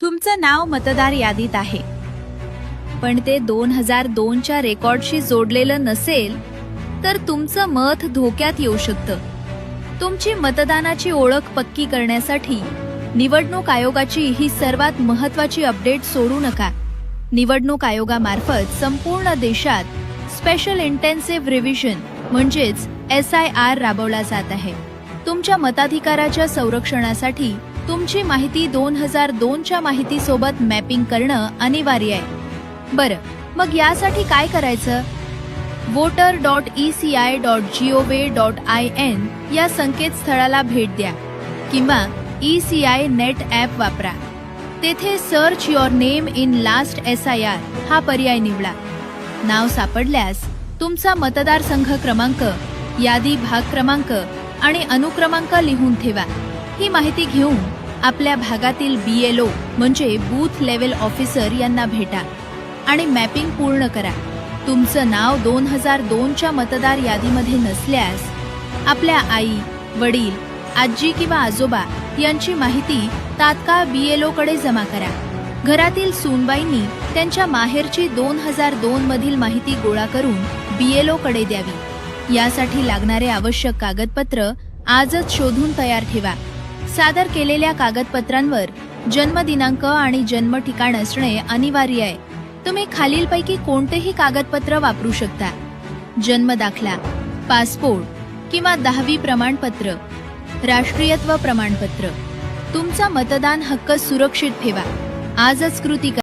तुमचं नाव मतदार यादीत आहे, पण ते 2002च्या रेकॉर्डशी जोडलेलं नसेल तर तुमचं मत धोक्यात येऊ शकतं. तुमची मतदानाची ओळख पक्की करण्यासाठी निवडणूक आयोगाची ही सर्वात महत्त्वाची अपडेट सोडू नका. निवडणूक आयोगामार्फत संपूर्ण देशात स्पेशल इंटेन्सिव्ह रिव्हिजन म्हणजेच SIR राबवला जात आहे. तुमच्या मताधिकाराच्या संरक्षणासाठी तुमची माहिती 2002च्या माहितीसोबत मॅपिंग करणं अनिवार्य आहे. बरं, मग यासाठी काय करायचं? voter.eci.gov.in या संकेतस्थळाला भेट द्या किंवा ECI नेट ॲप वापरा. तेथे search your name in last SIR हा पर्याय निवडा. नाव सापडल्यास तुमचा मतदारसंघ क्रमांक, यादी भाग क्रमांक आणि अनुक्रमांक लिहून ठेवा. ही माहिती घेऊन आपल्या भागातील BLO म्हणजे बूथ लेव्हल ऑफिसर यांना भेटा आणि मॅपिंग पूर्ण करा. तुमचं नाव 2002च्या मतदार यादीमध्ये नसल्यास आपल्या आई, वडील, आजी किंवा आजोबा यांची माहिती तात्काळ BLO कडे जमा करा. घरातील सूनबाईंनी त्यांच्या माहेरची 2002 मधील माहिती गोळा करून BLO कडे द्यावी. यासाठी लागणारे आवश्यक कागदपत्र आजच शोधून तयार ठेवा. सादर केलेल्या कागदपत्रांवर जन्मदिनांक आणि जन्म ठिकाण असणे अनिवार्य आहे. तुम्ही खालीलपैकी कोणतेही कागदपत्र वापरू शकता: जन्म दाखला, पासपोर्ट किंवा 10वी प्रमाणपत्र, राष्ट्रीयत्व प्रमाणपत्र. तुमचा मतदान हक्क सुरक्षित ठेवा. आजच कृती करा.